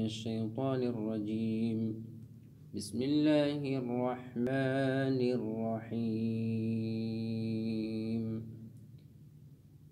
الشيطان الرجيم. بسم الله الرحمن الرحيم.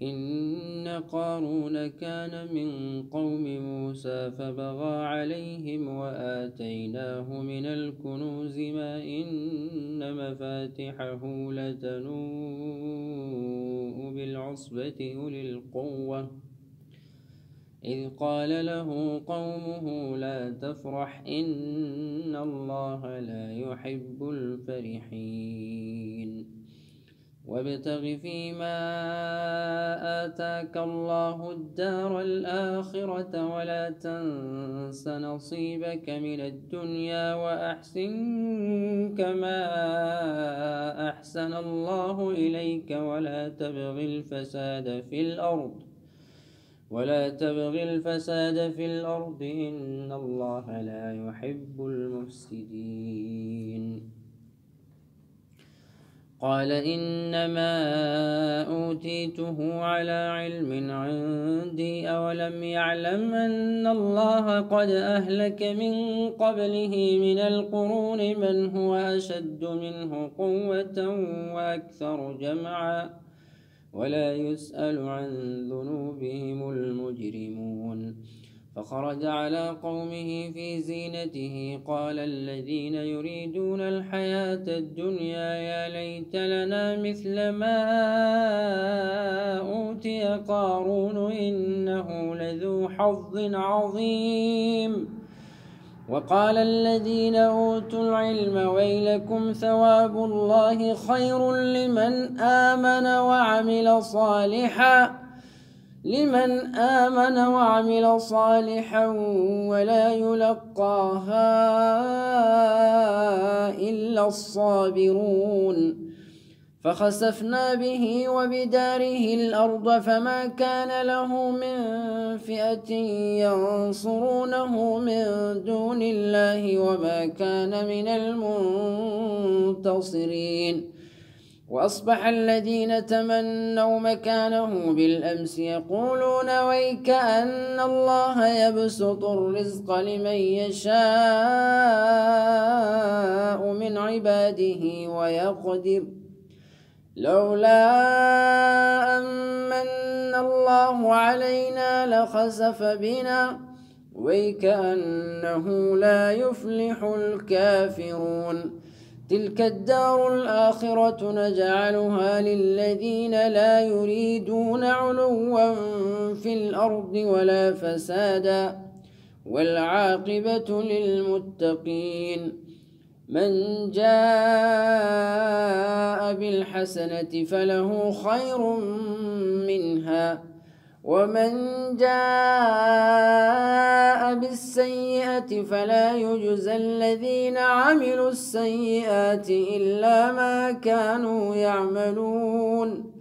إن قارون كان من قوم موسى فبغى عليهم وآتيناه من الكنوز ما إن مفاتحه لتنوء بالعصبة أولي القوة إذ قال له قومه لا تفرح إن الله لا يحب الفرحين وابتغ فيما آتاك الله الدار الآخرة ولا تنس نصيبك من الدنيا وأحسن كما أحسن الله إليك ولا تبغ الفساد في الأرض إن الله لا يحب المفسدين. قال إنما أوتيته على علم عندي أولم يعلم أن الله قد أهلك من قبله من القرون من هو أشد منه قوة وأكثر جمعا ولا يسأل عن ذنوبهم المجرمون. فخرج على قومه في زينته قال الذين يريدون الحياة الدنيا يا ليت لنا مثل ما أوتي قارون إنه لذو حظ عظيم. وقال الذين أوتوا العلم ويلكم ثواب الله خير لمن آمن وعمل صالحا ولا يلقاها إلا الصابرون. فخسفنا به وبداره الأرض فما كان له من فئة ينصرونه من دون الله وما كان من المنتصرين. وأصبح الذين تمنوا مكانه بالأمس يقولون ويك أن الله يبسط الرزق لمن يشاء من عباده ويقدر لولا أمن الله علينا لخسف بنا ويكأنه لا يفلح الكافرون. تلك الدار الآخرة نجعلها للذين لا يريدون علوا في الأرض ولا فسادا والعاقبة للمتقين. من جاء بالحسنة فله خير منها ومن جاء بالسيئة فلا يجزى الذين عملوا السيئات إلا ما كانوا يعملون.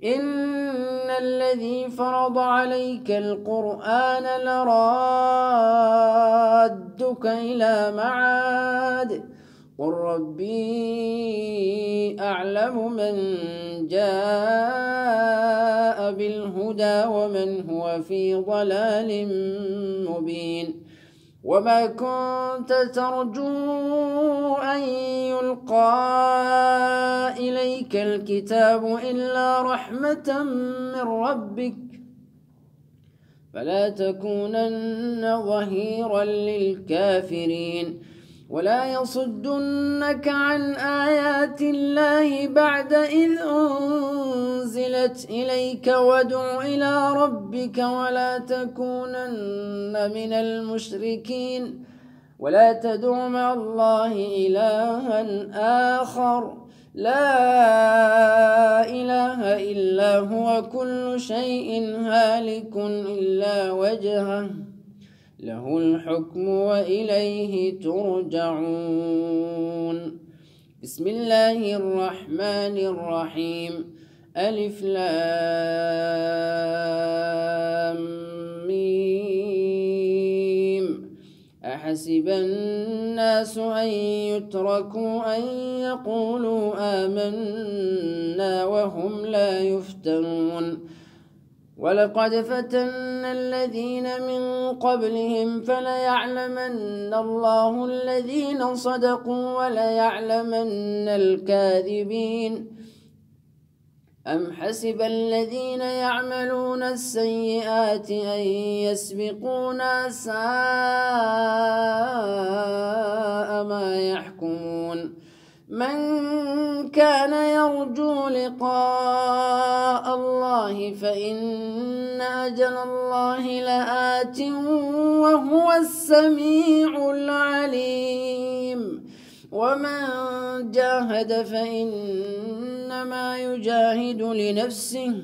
إن الذي فرض عليك القرآن لرادك إلى معاد قل ربي أعلم من جاء بالهدى ومن هو في ضلال مبين. وما كنت ترجو أن يلقى إليك الكتاب إلا رحمة من ربك فلا تكونن ظهيرا للكافرين. ولا يصدنك عن آيات الله بعد إذ أنزلت إليك وادع إلى ربك ولا تكونن من المشركين. ولا تدع مع الله إلها آخر لا إله إلا هو كل شيء هالك إلا وجهه له الحكم وإليه ترجعون. بسم الله الرحمن الرحيم. ألف لام ميم. أحسب الناس أن يتركوا أن يقولوا آمنا وهم لا يفتنون. ولقد فتنا الذين من قبلهم فليعلمن الله الذين صدقوا وليعلمن الكاذبين. أم حسب الذين يعملون السيئات أن يسبقونا، ساء ما يحكمون. من كان يرجو لقاء الله فإن أجل الله لآت وهو السميع العليم. ومن جاهد فإنما يجاهد لنفسه،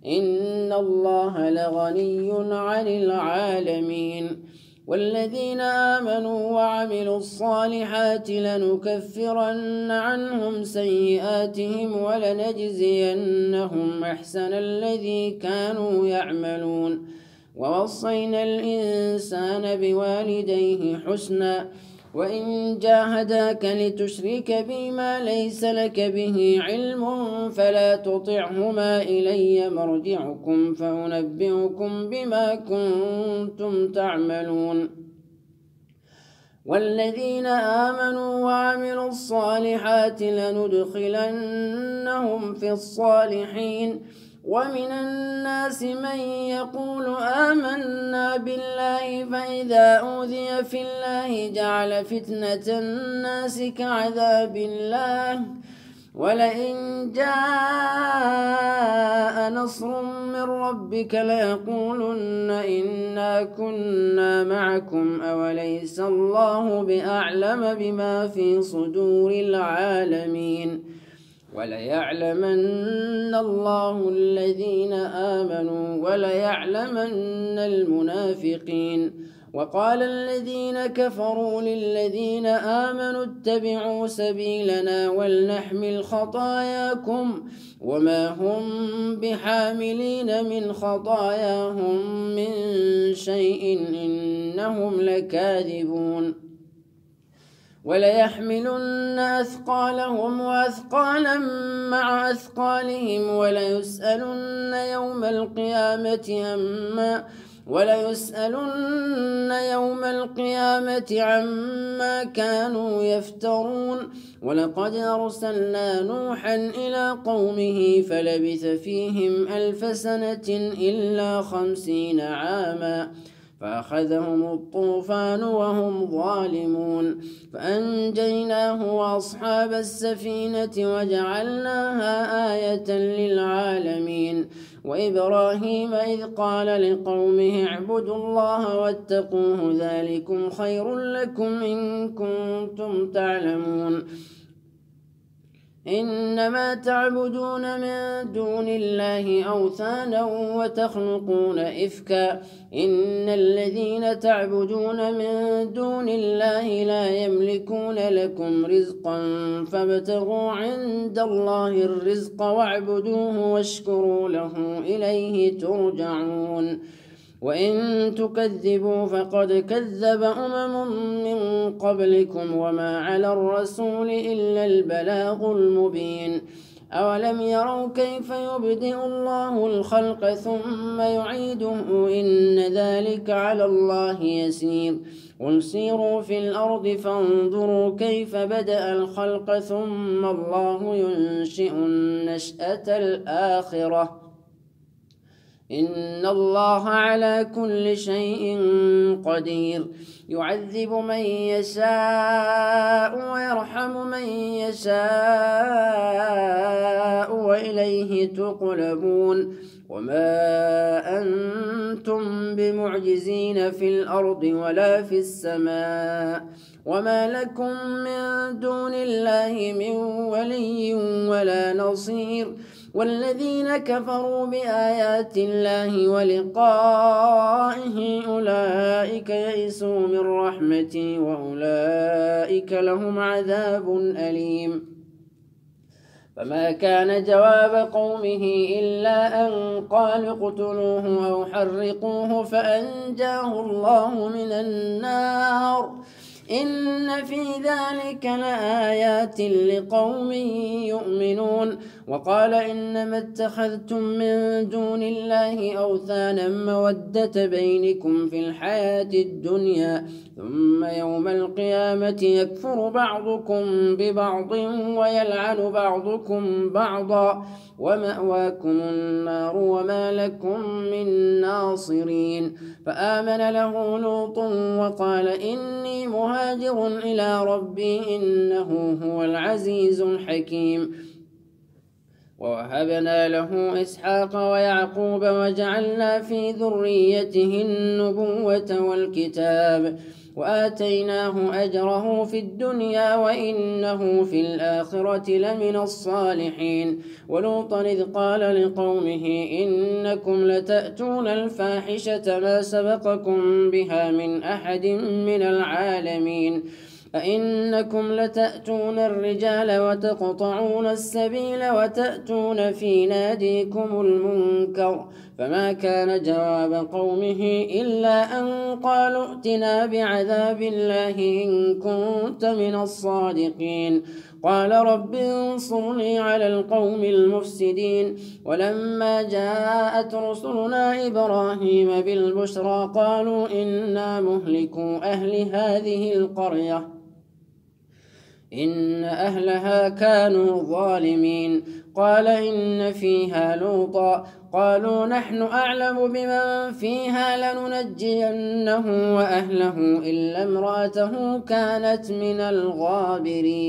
إن الله لغني عن العالمين. والذين آمنوا وعملوا الصالحات لنكفرن عنهم سيئاتهم ولنجزينهم أحسن الذي كانوا يعملون. ووصينا الإنسان بوالديه حسنا، وإن جاهداك لتشرك بما ليس لك به علم فلا تطعهما، إلي مرجعكم فأنبئكم بما كنتم تعملون. والذين آمنوا وعملوا الصالحات لندخلنهم في الصالحين. ومن الناس من يقول آمنا بالله فإذا أوذي في الله جعل فتنة الناس كعذاب الله، ولئن جاء نصر من ربك ليقولن إنا كنا معكم أوليس الله بأعلم بما في صدور العالمين. وليعلمن الله الذين آمنوا وليعلمن المنافقين. وقال الذين كفروا للذين آمنوا اتبعوا سبيلنا ولنحمل خطاياكم وما هم بحاملين من خطاياهم من شيء إنهم لكاذبون. وليحملن أثقالهم وأثقالا مع أثقالهم وليسألن يوم القيامة عما كانوا يفترون. ولقد أرسلنا نوحا إلى قومه فلبث فيهم 1000 سنة إلا 50 عاما فأخذهم الطوفان وهم ظالمون، فأنجيناه وأصحاب السفينة وجعلناها آية للعالمين. وإبراهيم إذ قال لقومه اعبدوا الله واتقوه ذلكم خير لكم إن كنتم تعلمون. إنما تعبدون من دون الله أوثانا وتخلقون إفكا، إن الذين تعبدون من دون الله لا يملكون لكم رزقا فابتغوا عند الله الرزق واعبدوه واشكروا له إليه ترجعون. وإن تكذبوا فقد كذب من قبلكم وما على الرسول إلا البلاغ المبين. أولم يروا كيف يبدئ الله الخلق ثم يعيده إن ذلك على الله يسير. قل سيروا في الأرض فانظروا كيف بدأ الخلق ثم الله ينشئ النشأة الآخرة إن الله على كل شيء قدير. يعذب من يشاء ويرحم من يشاء وإليه تقلبون. وما أنتم بمعجزين في الأرض ولا في السماء وما لكم من دون الله من ولي ولا نصير. والذين كفروا بآيات الله ولقائه أولئك يئسوا من رحمتي وأولئك لهم عذاب أليم. فما كان جواب قومه إلا أن قالوا اقتلوه أو حرقوه فأنجاه الله من النار إن في ذلك لآيات لقوم يؤمنون. وقال إنما اتخذتم من دون الله أوثانا مودة بينكم في الحياة الدنيا ثم يوم القيامة يكفر بعضكم ببعض ويلعن بعضكم بعضا ومأواكم النار وما لكم من ناصرين. فآمن له لوط وقال إني مهاجر إلى ربي إنه هو العزيز الحكيم. ووهبنا له إسحاق ويعقوب وجعلنا في ذريته النبوة والكتاب وآتيناه أجره في الدنيا وإنه في الآخرة لمن الصالحين. ولوطا إذ قال لقومه إنكم لتأتون الفاحشة ما سبقكم بها من أحد من العالمين أئنكم لتأتون الرجال وتقطعون السبيل وتأتون في ناديكم المنكر. فما كان جواب قومه إلا أن قالوا ائتنا بعذاب الله إن كنت من الصادقين. قال رب انصرني على القوم المفسدين. ولما جاءت رسلنا إبراهيم بالبشرى قالوا إنا مهلكو أهل هذه القرية إن أهلها كانوا ظالمين. قال إن فيها لوطا قالوا نحن أعلم بمن فيها لننجينه وأهله إلا امرأته كانت من الغابرين.